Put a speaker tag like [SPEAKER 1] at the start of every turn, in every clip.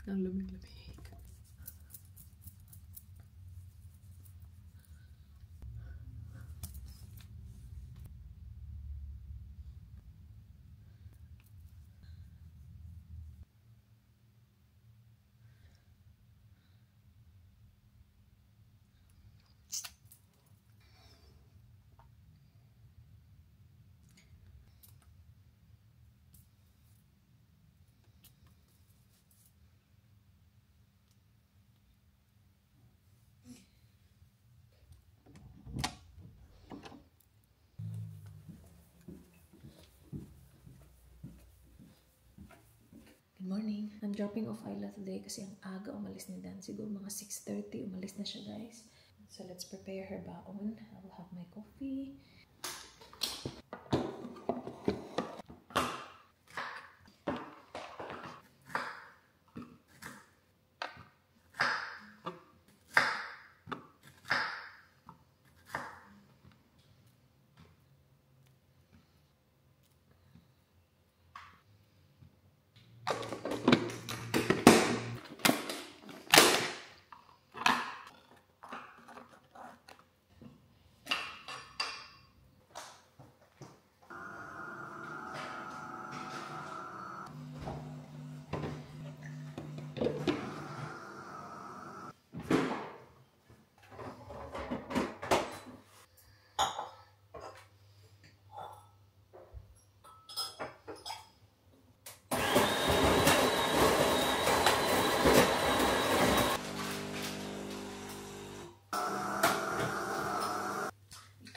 [SPEAKER 1] Ang lamig-lamig. Good morning. I'm dropping off Ayla today kasi ang aga umalis ni Dan. Siguro mga 6:30 umalis na siya, guys. So let's prepare her baon. I will have my coffee.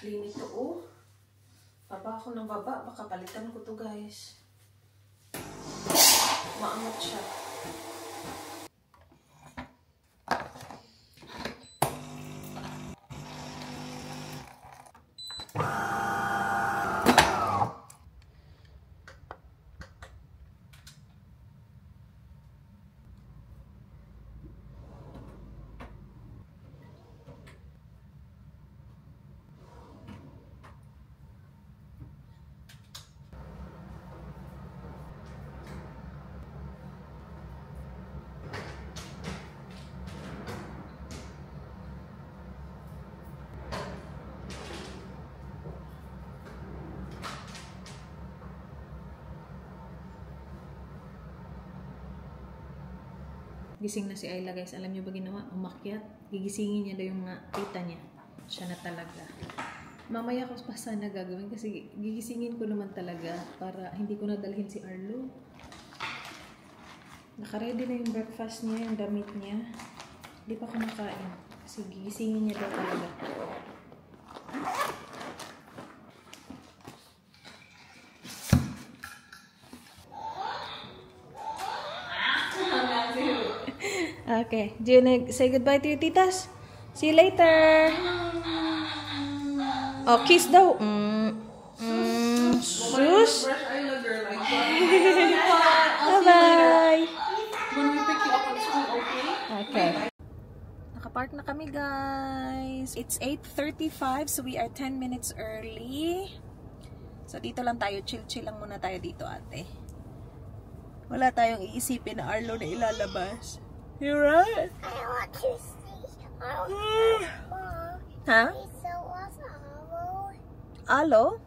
[SPEAKER 1] Clean ito, oh. Baba ako ng baba. Baka palitan ko to, guys. Maangat siya. Gising na si Ayla, guys. Alam niyo ba ginawa? Umakyat. Gigisingin niya daw yung mga tita niya. Siya na talaga. Mamaya ko pa sana gagawin kasi gigisingin ko naman talaga para hindi ko nadalhin si Arlo. Nakaready na yung breakfast niya, yung damit niya. Hindi pa kumakain kasi gigisingin niya daw talaga. Okay. Do you want to say goodbye to your titas? See you later. Oh, kiss daw. Sus. Bye-bye.
[SPEAKER 2] When we pick you up at school, okay?
[SPEAKER 1] Okay. Nakapark na kami, guys. It's 8:35, so we are 10 minutes early. So, dito lang tayo. Chill-chill lang muna tayo dito, ate. Wala tayong iisipin na Arlo na ilalabas. You right?
[SPEAKER 3] I want to see
[SPEAKER 1] Huh?
[SPEAKER 3] So what's
[SPEAKER 1] Alo?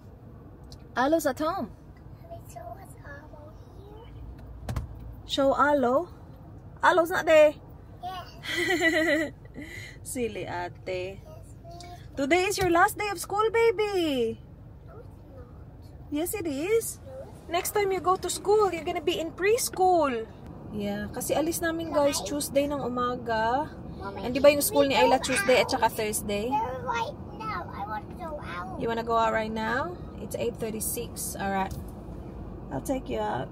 [SPEAKER 1] Alo's at home.
[SPEAKER 3] So what's here?
[SPEAKER 1] Show Alo? Alo's not there.
[SPEAKER 3] Yeah.
[SPEAKER 1] Silly ate.
[SPEAKER 3] Yes, we.
[SPEAKER 1] Today is your last day of school, baby.
[SPEAKER 3] No, it's not.
[SPEAKER 1] Yes, it is.
[SPEAKER 3] No,
[SPEAKER 1] Next time you go to school, you're gonna be in preschool. Yeah, kasi alis namin, guys, Tuesday ng umaga.
[SPEAKER 3] Mommy,
[SPEAKER 1] And di ba yung school ni Ayla Tuesday at saka Thursday?
[SPEAKER 3] they're right now. I want to go out.
[SPEAKER 1] You wanna go out right now? It's 8:36. Alright. I'll take you out.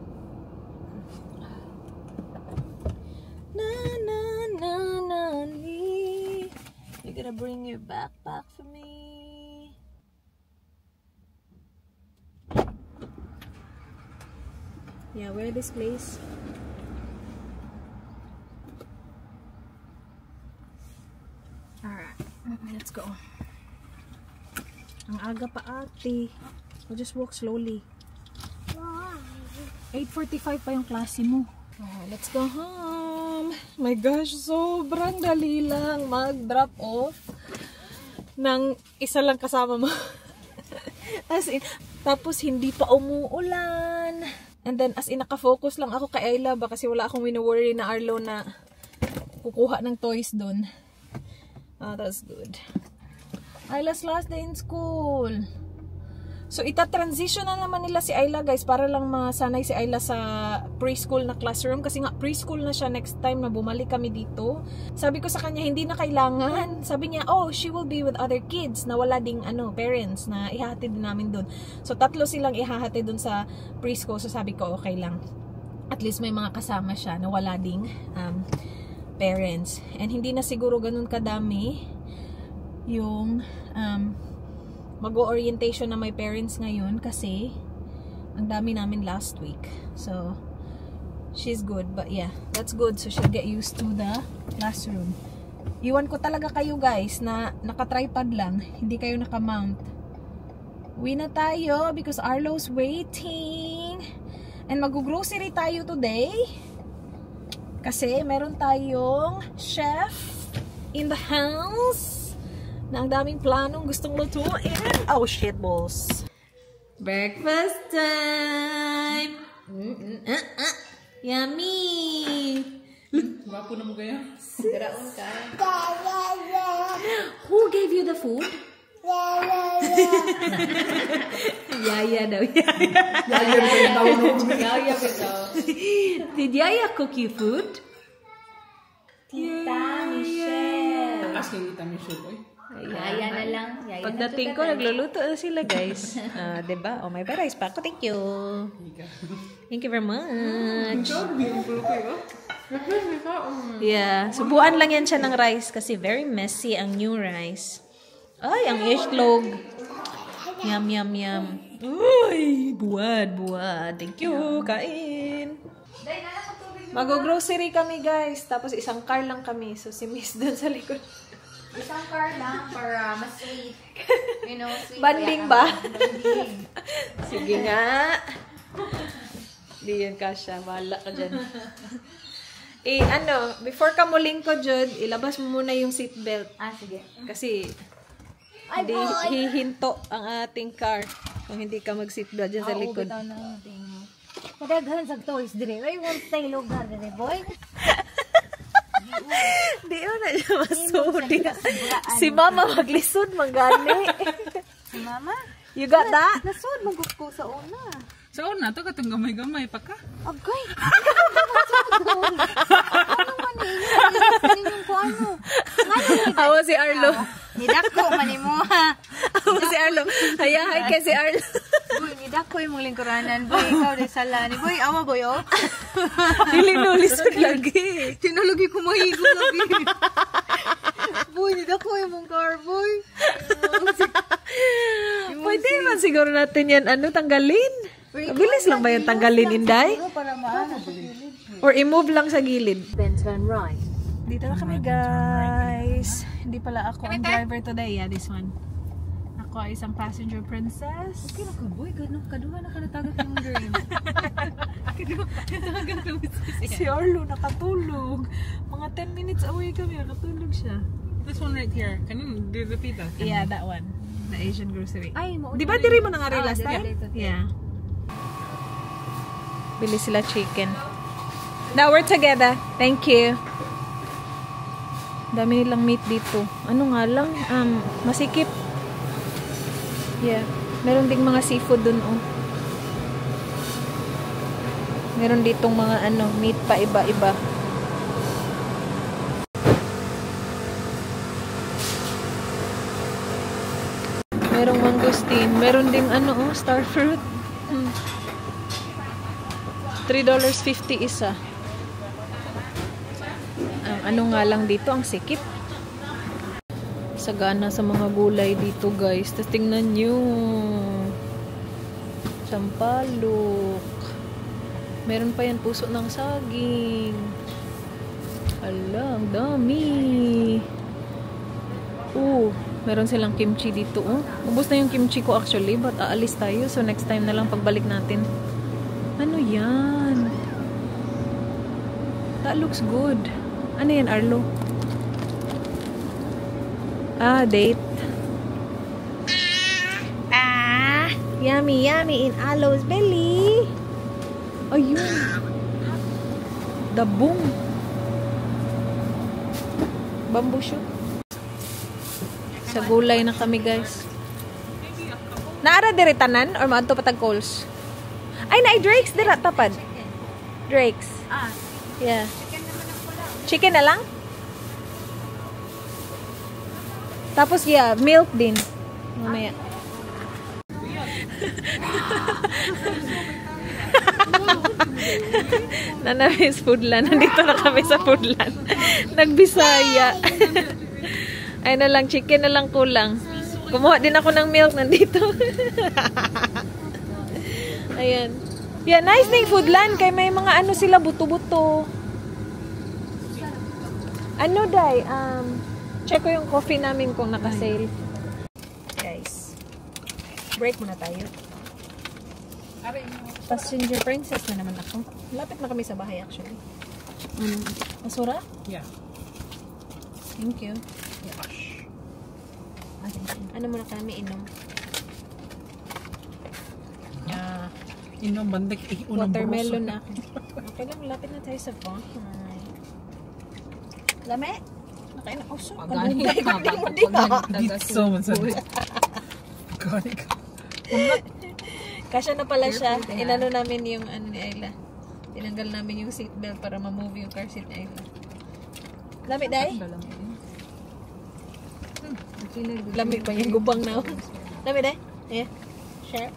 [SPEAKER 1] Na na na na nee. You're gonna bring your backpack for me. Yeah, where this place? Alright, let's go. Ang aga pa, ate. We'll just walk slowly.
[SPEAKER 3] Why?
[SPEAKER 1] 8:45 pa yung klase mo. Oh, let's go home. My gosh, sobrang dali lang mag-drop off ng isa lang kasama mo. As in, tapos hindi pa umuulan. And then, as in, nakafocus lang ako kay Ayla ba kasi wala akong wino-worry na Arlo na kukuha ng toys doon. That's good. Ayla's last day in school. So, ita-transition na naman nila si Ayla, guys, para lang masanay si Ayla sa preschool na classroom. Kasi nga, preschool na siya next time na bumalik kami dito. Sabi ko sa kanya, hindi na kailangan. Sabi niya, oh, she will be with other kids na wala ding parents na ihahatid din namin dun. So, 3 silang ihahatid dun sa preschool. So, sabi ko, okay lang. At least may mga kasama siya na wala ding parents. And hindi na siguro ganun kadami yung mag-orientation na may parents ngayon kasi ang dami namin last week. So, she's good. But yeah, that's good. So, she'll get used to the classroom. Iwan ko talaga kayo guys na naka-tripod lang. Hindi kayo naka-mount. Uwi na tayo because Arlo's waiting. And mag-grocery tayo today. Kasi meron tayong chef in the house na ang daming planong gustong lutuin. Oh shit balls. Breakfast time. Yummy.
[SPEAKER 2] Gwapo na mo kaya?
[SPEAKER 1] Garaon ka. Who gave you the food? Yaya daw. Yaya daw. Did Yaya cook you food? Tita Michelle.
[SPEAKER 2] Takas kay Tita Michelle, boy.
[SPEAKER 4] Yaya na lang. Yaya
[SPEAKER 1] Pagdating ko, nagluluto na sila, guys. Diba? Oh, may rice pa ako. Thank you. Thank you very much. Yeah. Subuan lang yan siya ng rice kasi very messy ang new rice. Ay, ang islog. Yum, yum, yum. Uy, buwad, buwad. Thank you. Kain. Mag-grocery kami, guys. Tapos isang car lang kami. So, si Miss dun sa likod.
[SPEAKER 4] Isang car lang para mas sweet. You know, sweet.
[SPEAKER 1] Banding ba?
[SPEAKER 4] Banding.
[SPEAKER 1] Sige nga. Di yan kasha. Bahala ka dyan. Before ka muling ko, Jud, ilabas mo muna yung seatbelt.
[SPEAKER 4] Sige.
[SPEAKER 1] Kasi, hindi hihinto ang ating car kung hindi ka mag-seatbelt dyan sa likod.
[SPEAKER 4] Madaghan sa toys dire. I won't stay lugar dire, boy.
[SPEAKER 1] Di mo na siya masudi. Si Mama maglisod, magani.
[SPEAKER 4] Si Mama?
[SPEAKER 1] You got that?
[SPEAKER 4] Nasud, magkuko sa una.
[SPEAKER 2] Sa una, ito katong gamay-gamay pa ka.
[SPEAKER 4] Agay! Ano man yung ko ano?
[SPEAKER 1] Awa si Arlo.
[SPEAKER 4] Nidako man mo ha.
[SPEAKER 1] Awa si Arlo. Hayahay kay si Arlo.
[SPEAKER 4] Boy, nidako yung mong lingkuranan. Boy, ikaw din sala ni. Boy, awa boy, oh.
[SPEAKER 1] Dili-nulisod lagi.
[SPEAKER 4] Tinulugi ko mahigo lagi. Boy, nidako yung mong car, boy.
[SPEAKER 1] Pwede man siguro natin yan, tanggalin. Mabilis lang ba yung tanggalin, Inday?
[SPEAKER 4] Para maano.
[SPEAKER 1] Or i-move lang sa gilid?
[SPEAKER 4] Bend turn right.
[SPEAKER 1] Dito na kami, guys. Hindi pala ako ang driver today. Yeah, this one. Ako ay isang passenger princess.
[SPEAKER 4] Okay na ka, boy. Kaduha na ka natagak yung girl.
[SPEAKER 1] Si Arlo nakatulog. Mga 10 minutes away kami. Nakatulog siya.
[SPEAKER 2] This one right here. Can you repeat that?
[SPEAKER 1] Yeah, that one. The Asian grocery.
[SPEAKER 4] Ay, mo.
[SPEAKER 1] Di ba diri mo nangari last
[SPEAKER 4] diri,
[SPEAKER 1] time?
[SPEAKER 4] dito.
[SPEAKER 1] Yeah. Bili sila chicken. Now we're together. Thank you. Dami nilang meat dito. Ano nga lang, masikip. Yeah. Meron ding mga seafood dun, oh. Meron ditong mga meat pa iba-iba. Merong mangosteen. Meron ding star fruit. $3.50 isa. Ang nga lang dito, ang sikip. Sagana sa mga gulay dito, guys. Tapos tingnan nyo. Sampalok. Meron pa yan puso ng saging. Ala, ang dami. Meron silang kimchi dito, oh. Ubus na yung kimchi ko actually, but aalis tayo. So next time na lang pagbalik natin. Ano yan? That looks good. Ano yan, Arlo? Ah, date. Ah! Yummy, yummy in Arlo's belly. Ayun. Dabong. Bamboo shoot. Sa gulay na kami, guys. Naara diri tanan or maadto patag Coles? Ay, naay Drake's dira tapad. Drake's.
[SPEAKER 4] Ah,
[SPEAKER 1] Yeah.
[SPEAKER 4] chicken naman ang pula.
[SPEAKER 1] Chicken na lang? Tapos, yeah, milk din. Mamaya. Nanamis Foodland. Nandito na kami sa Foodland. Nagbisaya. Ay na lang, chicken na lang kulang. Kumuha din ako ng milk nandito. Ayan. Yeah, nice ning Foodland. Kay may mga ano sila, buto-buto. Ano, Day? Check ko yung coffee namin kung naka-sale. Guys. Break muna tayo. Passenger princess na naman ako. Lapit na kami sa bahay actually. Masura?
[SPEAKER 2] Yeah.
[SPEAKER 1] Thank you.
[SPEAKER 2] Gosh.
[SPEAKER 1] Ano muna kami inom?
[SPEAKER 2] Inom bandik. Unang
[SPEAKER 1] Watermelon na ako. Okay lang, lapit na tayo sa bahay. Lame? Nakain ako. So, kalunggay ko din mo din ha.
[SPEAKER 2] Gitso man sa Gani ka.
[SPEAKER 1] Kasya na pala siya. Inano namin yung ano ni Ayla. Tinanggal namin yung seatbelt para ma-move yung car seat ni Ayla. Lami, Day? Lami pa yung gubang na. Lami, Day? Yeah. Sure.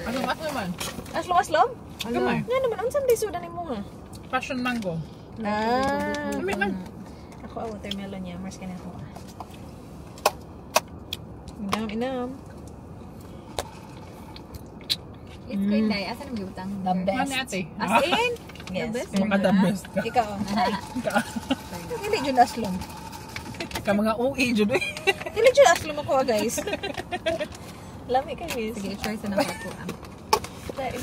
[SPEAKER 2] Ano naman?
[SPEAKER 1] Aslom?
[SPEAKER 2] Gamay.
[SPEAKER 1] Nga naman, ang saan sudan ni mo ha?
[SPEAKER 2] Passion mango.
[SPEAKER 1] Ah.
[SPEAKER 2] Gamay man.
[SPEAKER 1] Ako, watermelon niya. Mars ka na ako. Inam.
[SPEAKER 4] It's ko inday. Asan ang gibutang?
[SPEAKER 1] The best.
[SPEAKER 2] Mani ate.
[SPEAKER 4] As in?
[SPEAKER 1] Yes.
[SPEAKER 2] Mga the best ka.
[SPEAKER 1] Ikaw. Hindi dyan aslom.
[SPEAKER 2] Ka mga OE dyan eh.
[SPEAKER 1] Hindi dyan aslom ako guys. Lami ka, miss.
[SPEAKER 4] Sige, try sa naman ako.
[SPEAKER 1] Try.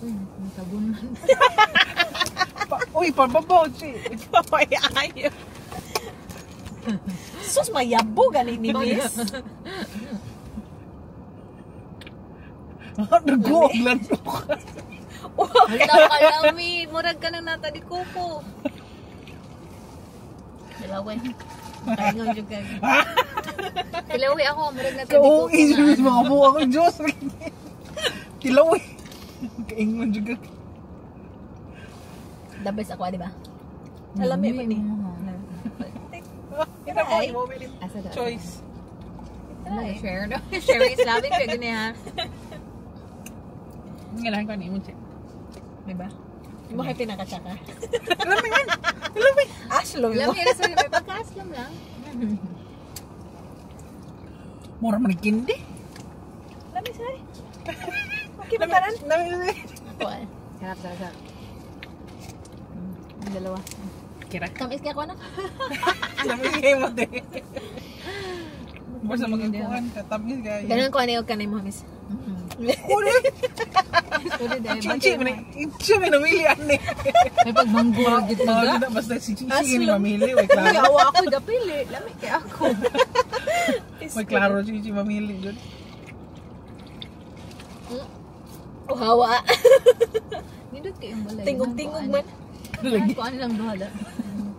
[SPEAKER 4] Ang sabon man.
[SPEAKER 2] Uy, pababaw si.
[SPEAKER 1] Papay ayo. Sus, mayabo ganin ni miss.
[SPEAKER 2] Nago ang lalo ka.
[SPEAKER 4] Hala ka lami. Murag ka nang nata di kuko. Dilawin.
[SPEAKER 1] Kaingon jud kay.
[SPEAKER 4] Dilawi ako. Murag nata di kuko.
[SPEAKER 2] OE dyan mga buwang ang Diyos. Kilaw eh. Kaingon dyan.
[SPEAKER 4] The best ako, di ba?
[SPEAKER 1] Alami pa ni.
[SPEAKER 2] Ay.
[SPEAKER 4] Asa da?
[SPEAKER 2] Choice.
[SPEAKER 4] Share no? Share is loving. Pwede na ha.
[SPEAKER 2] Ngalahan ko ni mo check.
[SPEAKER 1] Diba? Di mo kayo pinakatsaka.
[SPEAKER 2] Lami man. Lami.
[SPEAKER 1] Aslom
[SPEAKER 4] Alam
[SPEAKER 1] mo.
[SPEAKER 4] niya na sa may pagka-aslam lang.
[SPEAKER 2] Mura man kindi.
[SPEAKER 1] Lami say. Okay ba tanan?
[SPEAKER 2] Lami.
[SPEAKER 4] Ako eh. Sarap. Yung dalawa.
[SPEAKER 2] Kira.
[SPEAKER 4] Tamis ka ako na.
[SPEAKER 2] Lami kayo mo din. Basta magkuhan ka. Tamis kayo.
[SPEAKER 1] Ganun ko ano yung kanay mo, miss.
[SPEAKER 2] Uri.
[SPEAKER 4] Pwede dahil.
[SPEAKER 2] Chichi man eh. Chichi man namili ane.
[SPEAKER 4] May pagmangguro dito
[SPEAKER 2] Mawala
[SPEAKER 4] na.
[SPEAKER 2] na basta si Chichi ni mamili. May klaro.
[SPEAKER 4] Yawa ako dapili. Lami kaya ako.
[SPEAKER 2] May klaro Chichi mamili dyan.
[SPEAKER 1] O hawa.
[SPEAKER 4] Nindot kayong balay.
[SPEAKER 1] Tingog-tingog man.
[SPEAKER 4] Lagi. Kuan lang duhala.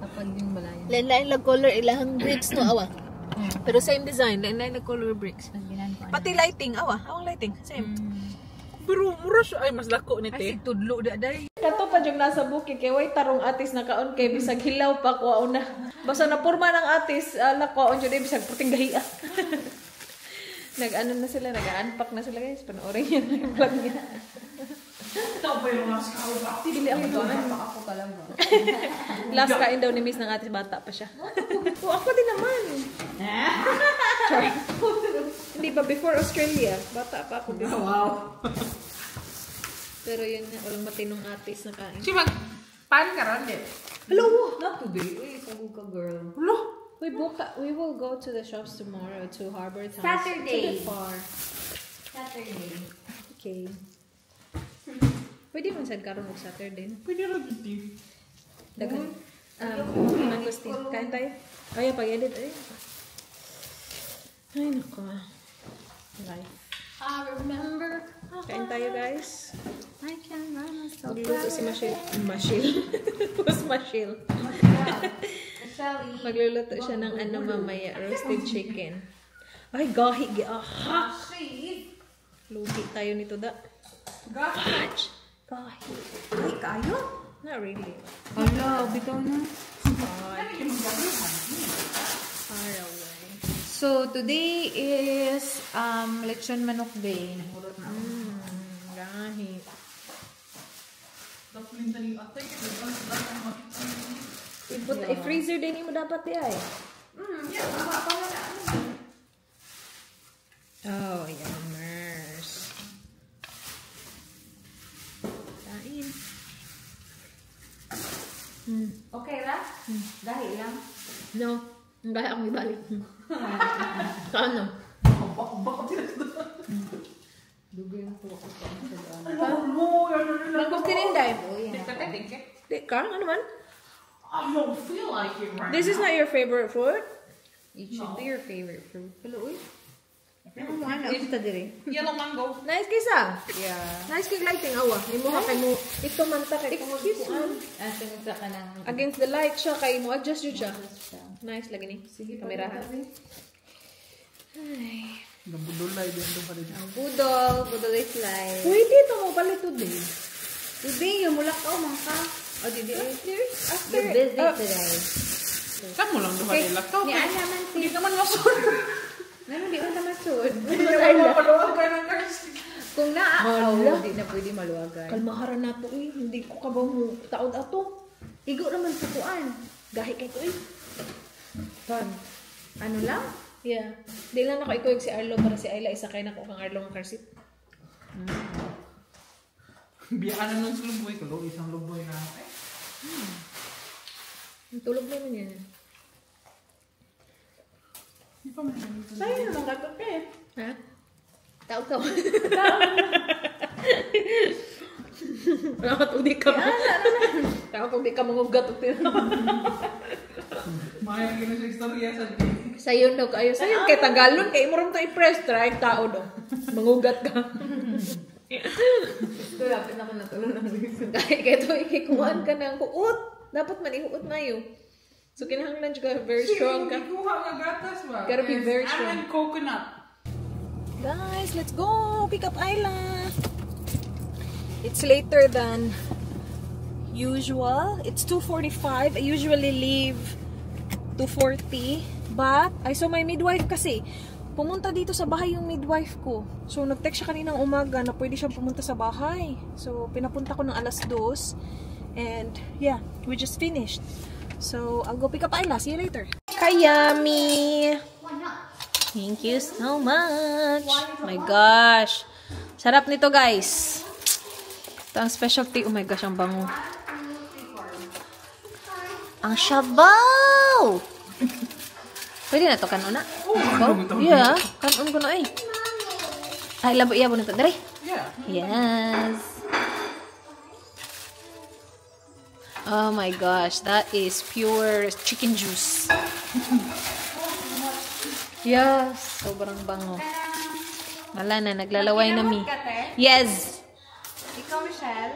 [SPEAKER 4] Tapad yung balay.
[SPEAKER 1] Lain-lain lang color ilahang bricks no awa. Pero same design, lain-lain lang color bricks. Pati lighting, awa. Awang lighting, same.
[SPEAKER 2] Pero mura siya. Ay, mas lako ni
[SPEAKER 4] Ay,
[SPEAKER 2] te.
[SPEAKER 4] tudlo da day.
[SPEAKER 1] Kato pa yung nasa bukid kay way tarong atis na kaon kay bisag hilaw pa ko na. Basta na porma ng atis, nakuha jud bisag puting gahiya. Nag-ano na sila, nag-unpack na sila guys. Panoorin niyo na yung vlog niya.
[SPEAKER 2] Ito pa yung mga skawba.
[SPEAKER 1] Dili ako doon.
[SPEAKER 4] Ako ka lang ba?
[SPEAKER 1] Last kain daw ni Miss ng atis, bata pa siya. Ako din naman. Sorry. Hindi ba before Australia? Bata pa ako din.
[SPEAKER 2] Wow.
[SPEAKER 1] Pero yun nga, walang matinong atis na kain.
[SPEAKER 2] Si mag... Pan ka ron din.
[SPEAKER 1] Hello!
[SPEAKER 4] Not today. Uy, sago ka girl.
[SPEAKER 2] Hello.
[SPEAKER 1] We will go to the shops tomorrow to Harbor Town.
[SPEAKER 4] Saturday.
[SPEAKER 1] It's a bit far.
[SPEAKER 4] Saturday.
[SPEAKER 1] Okay. Pwede man sad karon og Saturday.
[SPEAKER 2] Pwede rin ito.
[SPEAKER 1] Dagan. Mangosteen. Kain tayo. Ay, pag-edit. Ay, nako. Life.
[SPEAKER 4] I remember.
[SPEAKER 1] Kain tayo, guys.
[SPEAKER 4] I can run myself.
[SPEAKER 1] Magluluto si Mashil. Mashil? Who's Mashil?
[SPEAKER 4] Shelly.
[SPEAKER 1] Magluluto siya ng ano mamaya, roasted chicken. Ay, gahi. Lugi tayo nito da. Gahi. Gahi. Ay, kayo? Not really.
[SPEAKER 4] Ala, bitaw na.
[SPEAKER 1] Far away.
[SPEAKER 4] So, today is lechon manok day.
[SPEAKER 1] Gahi. I-freezer din mo dapat di ay. Oh, yummers. Kain.
[SPEAKER 4] Okay ra? Dahil lang.
[SPEAKER 1] No, gahi akong ibalik. Kaano? Mangosteen inday. Di ka? Ano man?
[SPEAKER 2] I don't feel like it right
[SPEAKER 1] This is not your favorite food?
[SPEAKER 4] It should be your favorite fruit. Hello, uy. Ano mo, ano? Kita diri.
[SPEAKER 2] Yellow mango.
[SPEAKER 1] Nice kisa.
[SPEAKER 4] Yeah.
[SPEAKER 1] Nice kig lighting awa. Imo ha kay mo ito man ta kay kung kuan.
[SPEAKER 4] Tungod sa kanang...
[SPEAKER 1] Against the light siya kay mo adjust jud siya. Nice lagi ni.
[SPEAKER 4] Sige,
[SPEAKER 1] Kamerahan.
[SPEAKER 2] Nabudulay din doon pa rin.
[SPEAKER 4] Ang budol is life.
[SPEAKER 1] Pwede to mo palit today.
[SPEAKER 4] Today, yung mulakaw, mangka.
[SPEAKER 1] O didi. After
[SPEAKER 4] Your busy today.
[SPEAKER 2] Kamu lang doon pa rin lakaw.
[SPEAKER 4] Ni Ana man
[SPEAKER 2] Hindi naman masun.
[SPEAKER 4] Ano, di na masud.
[SPEAKER 2] Hindi naman mapaluwag ka ng nurse.
[SPEAKER 4] Kung naaaw, di na pwede maluwagan.
[SPEAKER 1] Kalmaharan na to eh. Hindi ko ka ba mo taod ato.
[SPEAKER 4] Igo naman sa kuan.
[SPEAKER 1] Gahi kay ko eh.
[SPEAKER 4] Ton. Ano lang?
[SPEAKER 1] Yeah. Di lang nakaikuyog si Arlo para si Ayla isa kay nako kang Arlo ng car seat.
[SPEAKER 2] Biyaan na nun sa luboy. Kalo isang luboy na.
[SPEAKER 1] Tulog naman yan.
[SPEAKER 2] Hindi pa man.
[SPEAKER 1] Sa'yo naman gatot ka eh. Ha? Taod ka. Taod di ka. Taod di ka mangugat.
[SPEAKER 2] Mayang gina sa istorya sa
[SPEAKER 1] Sayon daw kayo. Sayon kay Tagalon. Kay mo rin ito i-press. Try tao daw. Mangugat ka.
[SPEAKER 4] Ito, lapit na ko natulog ng reason.
[SPEAKER 1] Dahil kaya ito, ikikuhaan ka ng kuot. Dapat man ihuot na yun. So, kinahanglan ka, very strong ka.
[SPEAKER 2] Kuha nga gatas ba?
[SPEAKER 1] Gotta be very
[SPEAKER 2] Yes,
[SPEAKER 1] strong.
[SPEAKER 2] and coconut.
[SPEAKER 1] Guys, let's go! Pick up Ayla! It's later than usual. It's 2:45. I usually leave 2:40. But, I saw my midwife kasi. Pumunta dito sa bahay yung midwife ko. So, nag-text siya kaninang umaga na pwede siyang pumunta sa bahay. So, pinapunta ko ng 2:00. And, yeah, we just finished. So, I'll go pick up Ayla. See you later. Kayami! Thank you so much. My gosh. Sarap nito, guys. Ito ang specialty. Oh my gosh, ang bango. Ang shabaw! Pwede na to kanuna? Oh, yeah. Kanon ko na eh. Ay, labo iya mo nito. Dari.
[SPEAKER 2] Yeah.
[SPEAKER 1] Yes. Oh my gosh, that is pure chicken juice. Yes, sobrang bango. Wala na, naglalaway na mi. Yes.
[SPEAKER 4] Ikaw, Michelle?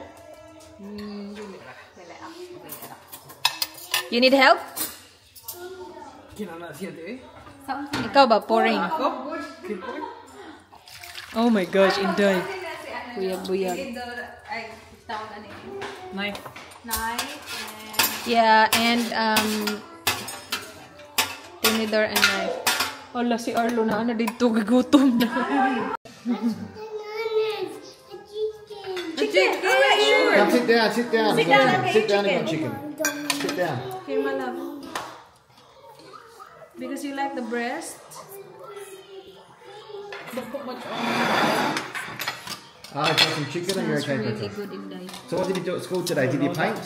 [SPEAKER 1] You need help?
[SPEAKER 2] Kinana siya eh.
[SPEAKER 1] Ikaw ba, pouring?
[SPEAKER 2] Ako? Kipo?
[SPEAKER 1] Oh my gosh, Inday. Buyag-buyag.
[SPEAKER 4] Ay, tawag ano yun?
[SPEAKER 2] Knife.
[SPEAKER 4] Knife and...
[SPEAKER 1] Yeah, and tinidor and knife. Wala si Arlo na ano dito, gugutom na. Chicken! Alright, sure.
[SPEAKER 5] Now sit down, sit down.
[SPEAKER 1] Sit down and
[SPEAKER 5] Sit
[SPEAKER 1] eat
[SPEAKER 5] down and
[SPEAKER 1] chicken.
[SPEAKER 5] got chicken. Sit down.
[SPEAKER 1] Here, my love. Because you like the breast?
[SPEAKER 5] I got some chicken and you're okay,
[SPEAKER 1] Really
[SPEAKER 5] Petra.
[SPEAKER 1] good, Inday.
[SPEAKER 5] So what did you do at school today? Did you paint?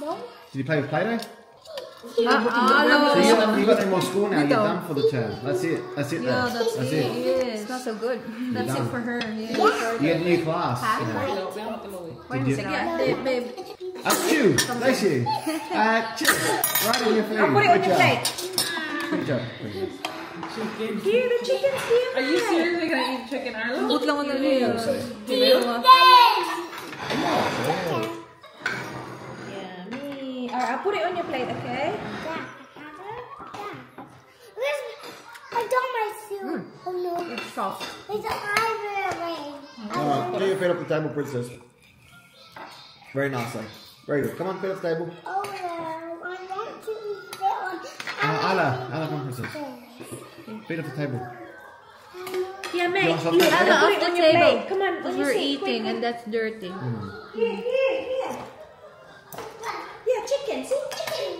[SPEAKER 3] No.
[SPEAKER 5] Did you play with Play-Doh? So you got no more school now. You're done for the term. That's it. That's it.
[SPEAKER 4] Yeah,
[SPEAKER 5] then.
[SPEAKER 4] that's
[SPEAKER 5] That's
[SPEAKER 4] it.
[SPEAKER 5] it.
[SPEAKER 4] Yes. It's not so good.
[SPEAKER 1] That's
[SPEAKER 5] done.
[SPEAKER 1] it for her. Yeah.
[SPEAKER 5] You get a new class. You know. Did you?
[SPEAKER 1] Yeah, babe.
[SPEAKER 5] Chew. Bless you. Chew. Right in your food.
[SPEAKER 1] I'll put it on your plate.
[SPEAKER 5] Good job.
[SPEAKER 1] Here, the chicken's here.
[SPEAKER 6] Are you seriously gonna eat chicken, Arlo?
[SPEAKER 4] But lang ano niya.
[SPEAKER 1] Yummy. Alright, I'll put it on your plate, okay?
[SPEAKER 3] I got my soup. Oh no.
[SPEAKER 4] It's soft.
[SPEAKER 3] It's an ivory.
[SPEAKER 5] Alright, get your feet up the table, princess. Very nicely. Very good. Come on, feet up the table.
[SPEAKER 3] Oh no. I want to eat that one.
[SPEAKER 5] Isla, come on, princess. Feet up the table.
[SPEAKER 1] Yeah,
[SPEAKER 5] You
[SPEAKER 1] mate.
[SPEAKER 5] want something?
[SPEAKER 1] I'll
[SPEAKER 4] Anna,
[SPEAKER 1] put
[SPEAKER 4] off
[SPEAKER 1] it
[SPEAKER 4] the
[SPEAKER 1] on your
[SPEAKER 4] table.
[SPEAKER 1] plate. Come on.
[SPEAKER 4] Because
[SPEAKER 1] let me
[SPEAKER 4] we're
[SPEAKER 1] see.
[SPEAKER 4] eating
[SPEAKER 1] Quick,
[SPEAKER 4] and that's dirty.
[SPEAKER 1] Here. Yeah, chicken. See? Chicken.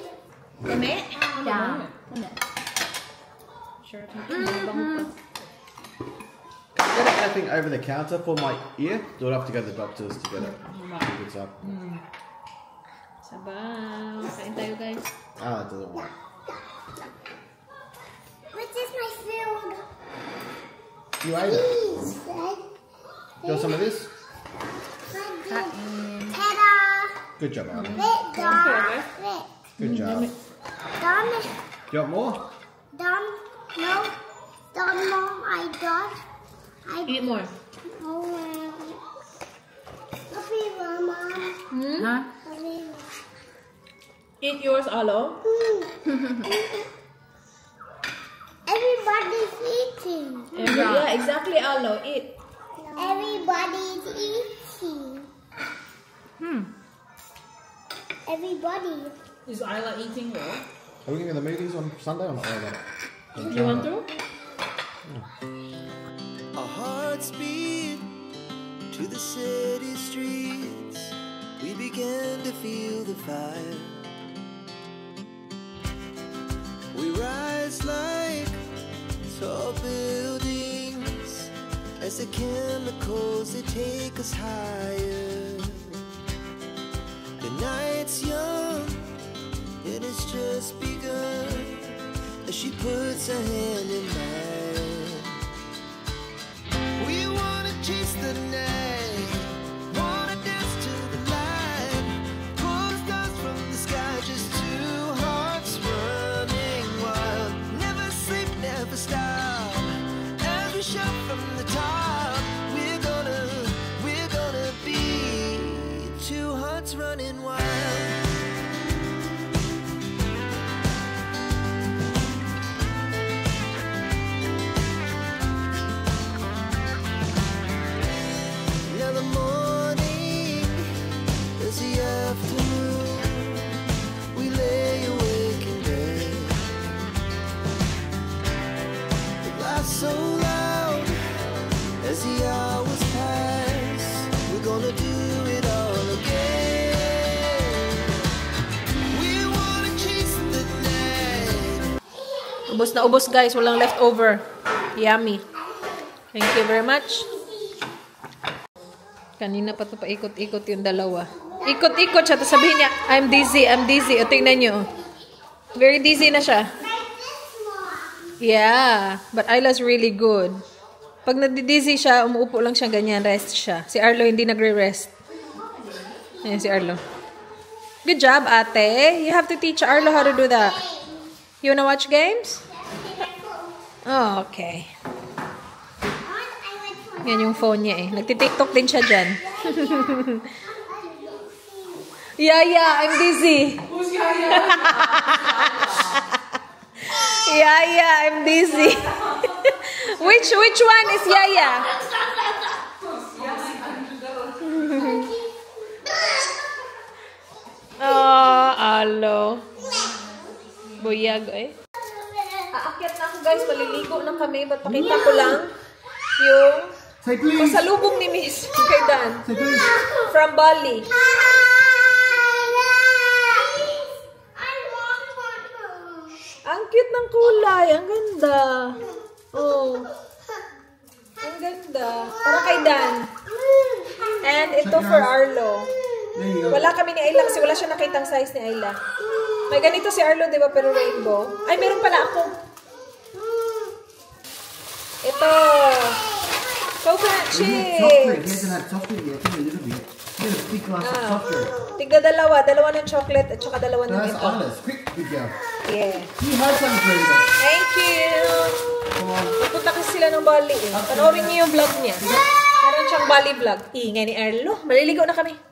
[SPEAKER 1] Yeah, mate.
[SPEAKER 4] Yeah.
[SPEAKER 1] Sure.
[SPEAKER 5] Get that thing over the counter for my ear. Do I have to go to the doctors to get it? Good stuff.
[SPEAKER 4] Sabaw. Kain tayo, guys.
[SPEAKER 5] Ah, it doesn't work.
[SPEAKER 3] Which is my food?
[SPEAKER 5] You ate it.
[SPEAKER 3] Please.
[SPEAKER 5] You want some of this?
[SPEAKER 3] Ta-da.
[SPEAKER 5] Good job, Arlo.
[SPEAKER 3] Rick, Dom. Rick.
[SPEAKER 5] Good job.
[SPEAKER 3] Dom.
[SPEAKER 5] You want more?
[SPEAKER 3] Dom. No. Dom, Mom. I got.
[SPEAKER 4] Eat more.
[SPEAKER 3] Oh, okay, Mama.
[SPEAKER 4] Huh?
[SPEAKER 3] Okay.
[SPEAKER 1] Eat yours, Arlo.
[SPEAKER 3] Everybody's eating.
[SPEAKER 1] Yeah, exactly, Arlo. Eat.
[SPEAKER 3] Everybody's eating. Everybody.
[SPEAKER 6] Is Isla eating well?
[SPEAKER 5] Are we going to the movies on Sunday or not?
[SPEAKER 6] You want to?
[SPEAKER 7] Our hearts beat to the city streets. We began to feel the fire. We rise like tall buildings as the chemicals they take us higher. The night's young and it's just begun as she puts her hand in mine. We wanna chase the night, wanna dance to the light, pull stars from the sky, just two hearts running wild. Never sleep, never stop, as we shout from the top. We're gonna be two hearts running wild. Now the morning is the afternoon. We lay awake in bed. The laughs so loud as the hours pass. We're gonna do it all again. We wanna chase the night.
[SPEAKER 1] Ubos na ubos, guys. Walang leftover. Yummy. Thank you very much. Kanina pa ito paikot-ikot yung dalawa. Ikot-ikot siya. Tapos sabihin niya, I'm dizzy, I'm dizzy. O, tingnan nyo. Very dizzy na siya. Yeah. But Isla's really good. Pag nadidizzy siya, umuupo lang siya ganyan. Rest siya. Si Arlo hindi nagre-rest. Ayan si Arlo. Good job, ate. You have to teach Arlo how to do that. You wanna watch games? Oh, okay. Yan yung phone niya eh. Nagti-tiktok din siya dyan. Yaya, I'm dizzy.
[SPEAKER 6] Who's Yaya?
[SPEAKER 1] Yaya, I'm dizzy. Which one is Yaya? Oh, alo. Buyag eh. Aakyat na ako guys, maliligo na kami. Ba't pakita ko lang yung
[SPEAKER 5] Say please.
[SPEAKER 1] pasalubong ni Miss kay Dan.
[SPEAKER 5] Say please.
[SPEAKER 1] From Bali. Ang cute ng kulay. Ang ganda. Oh. Ang ganda. Para kay Dan. And ito for Arlo.
[SPEAKER 5] There you go.
[SPEAKER 1] Wala kami ni Ayla kasi wala siya nakitang size ni Ayla. May ganito si Arlo, di ba? Pero rainbow. Ay, meron pala ako. Ito. Coconut chips. Tigda dalawa ng chocolate at saka dalawa ng ito.
[SPEAKER 5] Quick video.
[SPEAKER 1] Yeah.
[SPEAKER 5] You have some for you.
[SPEAKER 1] Thank you. Pupunta kasi sila ng Bali eh. Panoorin niyo yung vlog niya. Meron siyang Bali vlog. Ingay ni Arlo. Maliligo na kami.